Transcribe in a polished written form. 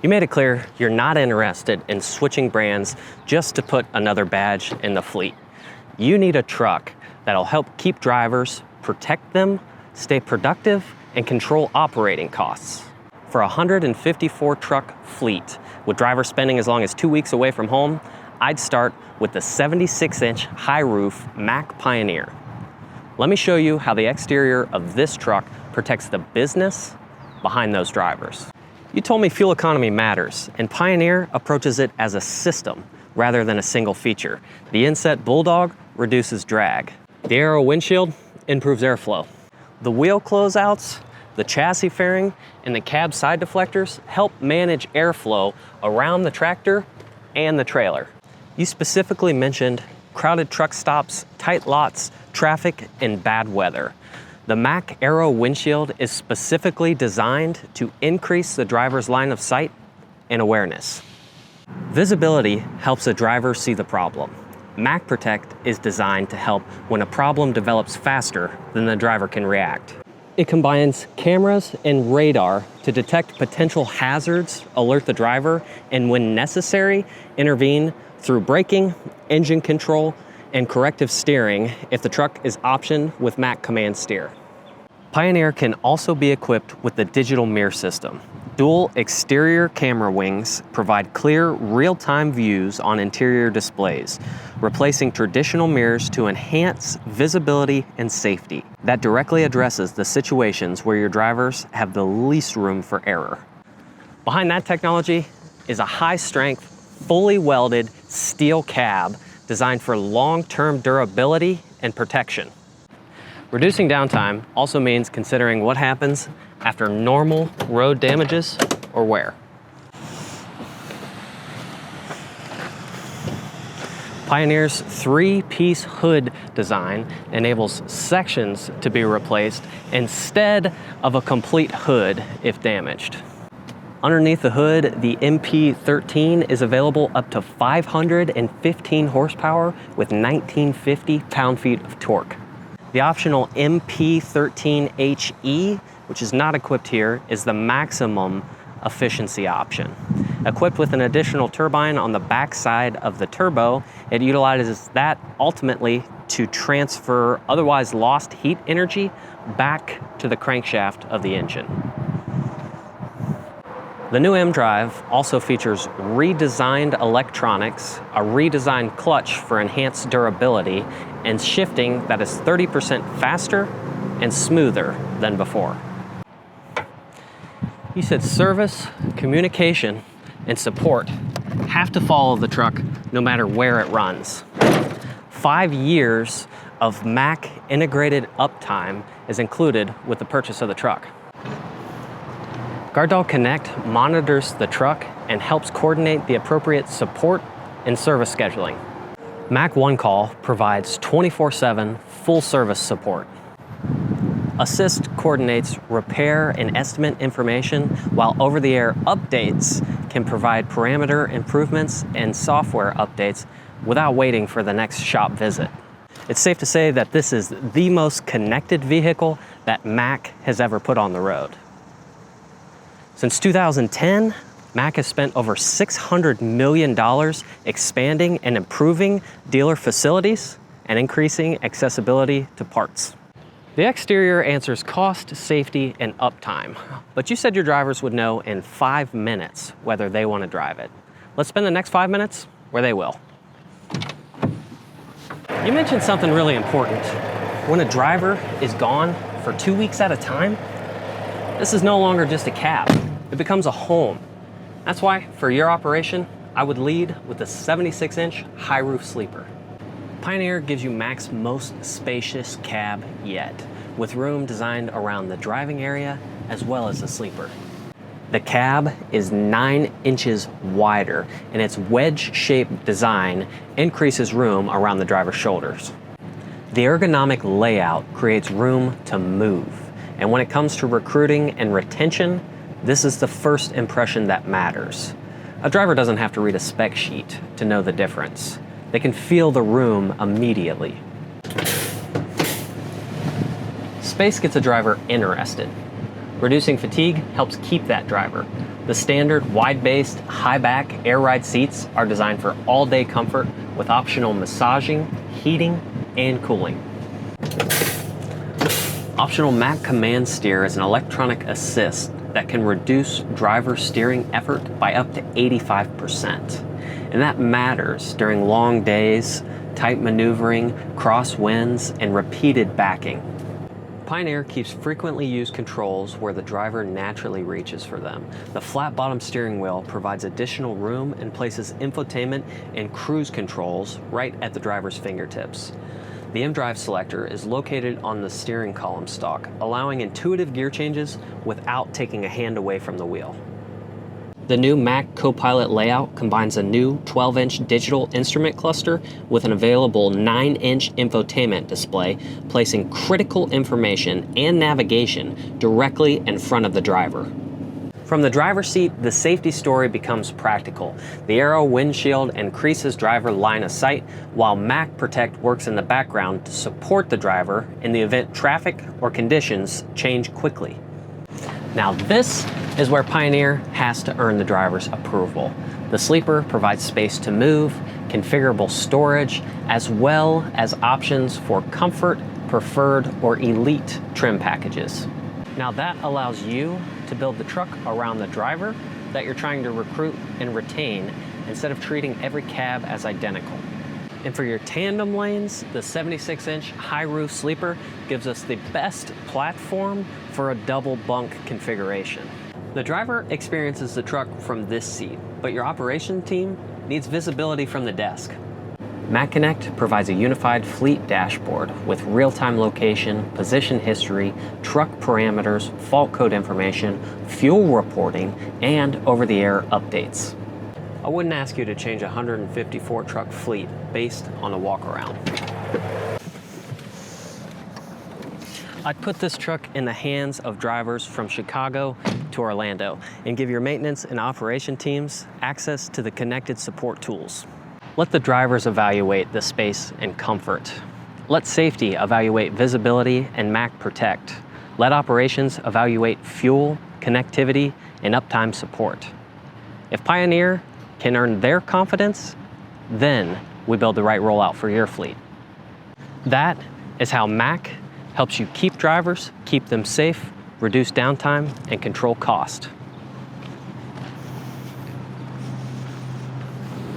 You made it clear you're not interested in switching brands just to put another badge in the fleet. You need a truck that'll help keep drivers, protect them, stay productive, and control operating costs. For a 154 truck fleet with drivers spending as long as 2 weeks away from home, I'd start with the 76-inch high roof Mack Pioneer. Let me show you how the exterior of this truck protects the business behind those drivers. You told me fuel economy matters, and Pioneer approaches it as a system rather than a single feature. The inset Bulldog reduces drag. The Aero windshield improves airflow. The wheel closeouts, the chassis fairing, and the cab side deflectors help manage airflow around the tractor and the trailer. You specifically mentioned crowded truck stops, tight lots, traffic, and bad weather. The Mack Aero windshield is specifically designed to increase the driver's line of sight and awareness. Visibility helps a driver see the problem. Mack Protect is designed to help when a problem develops faster than the driver can react. It combines cameras and radar to detect potential hazards, alert the driver, and when necessary, intervene through braking, engine control, and corrective steering if the truck is optioned with Mack Command Steer. Pioneer can also be equipped with the digital mirror system. Dual exterior camera wings provide clear, real-time views on interior displays, replacing traditional mirrors to enhance visibility and safety. That directly addresses the situations where your drivers have the least room for error. Behind that technology is a high-strength, fully welded steel cab designed for long-term durability and protection. Reducing downtime also means considering what happens after normal road damages or wear. Pioneer's three-piece hood design enables sections to be replaced instead of a complete hood if damaged. Underneath the hood, the MP13 is available up to 515 horsepower with 1950 pound-feet of torque. The optional MP13HE, which is not equipped here, is the maximum efficiency option. Equipped with an additional turbine on the back side of the turbo, it utilizes that ultimately to transfer otherwise lost heat energy back to the crankshaft of the engine. The new M-Drive also features redesigned electronics, a redesigned clutch for enhanced durability, and shifting that is 30% faster and smoother than before. You said service, communication, and support have to follow the truck no matter where it runs. 5 years of Mack integrated uptime is included with the purchase of the truck. GuardDog Connect monitors the truck and helps coordinate the appropriate support and service scheduling. Mack One Call provides 24/7 full service support. Assist coordinates repair and estimate information, while over-the-air updates can provide parameter improvements and software updates without waiting for the next shop visit. It's safe to say that this is the most connected vehicle that Mack has ever put on the road. Since 2010, Mack has spent over $600 million expanding and improving dealer facilities and increasing accessibility to parts. The exterior answers cost, safety, and uptime, but you said your drivers would know in 5 minutes whether they want to drive it. Let's spend the next 5 minutes where they will. You mentioned something really important. When a driver is gone for 2 weeks at a time, this is no longer just a cab. It becomes a home. That's why, for your operation, I would lead with the 76-inch high roof sleeper. Pioneer gives you Mack's most spacious cab yet, with room designed around the driving area as well as the sleeper. The cab is 9 inches wider, and its wedge-shaped design increases room around the driver's shoulders. The ergonomic layout creates room to move, and when it comes to recruiting and retention, this is the first impression that matters. A driver doesn't have to read a spec sheet to know the difference. They can feel the room immediately. Space gets a driver interested. Reducing fatigue helps keep that driver, The standard wide-based, high-back air ride seats are designed for all-day comfort with optional massaging, heating, and cooling. Optional Mack Command Steer is an electronic assist that can reduce driver steering effort by up to 85%. And that matters during long days, tight maneuvering, crosswinds, and repeated backing. Pioneer keeps frequently used controls where the driver naturally reaches for them. The flat-bottom steering wheel provides additional room and places infotainment and cruise controls right at the driver's fingertips. The mDrive selector is located on the steering column stalk, allowing intuitive gear changes without taking a hand away from the wheel. The new Mack Copilot layout combines a new 12-inch digital instrument cluster with an available 9-inch infotainment display, placing critical information and navigation directly in front of the driver. From the driver's seat, the safety story becomes practical. The Aero windshield increases driver line of sight, while Mack Protect works in the background to support the driver in the event traffic or conditions change quickly. Now this is where Pioneer has to earn the driver's approval. The sleeper provides space to move, configurable storage, as well as options for comfort, preferred, or elite trim packages. Now that allows you to build the truck around the driver that you're trying to recruit and retain instead of treating every cab as identical. And for your tandem lanes, the 76-inch high roof sleeper gives us the best platform for a double bunk configuration. The driver experiences the truck from this seat, but your operation team needs visibility from the desk. Mack Connect provides a unified fleet dashboard with real-time location, position history, truck parameters, fault code information, fuel reporting, and over-the-air updates. I wouldn't ask you to change a 154 truck fleet based on a walk-around. I'd put this truck in the hands of drivers from Chicago to Orlando and give your maintenance and operation teams access to the connected support tools. Let the drivers evaluate the space and comfort. Let safety evaluate visibility and Mack Protect. Let operations evaluate fuel, connectivity, and uptime support. If Pioneer can earn their confidence, then we build the right rollout for your fleet. That is how Mack helps you keep drivers, keep them safe, reduce downtime, and control cost.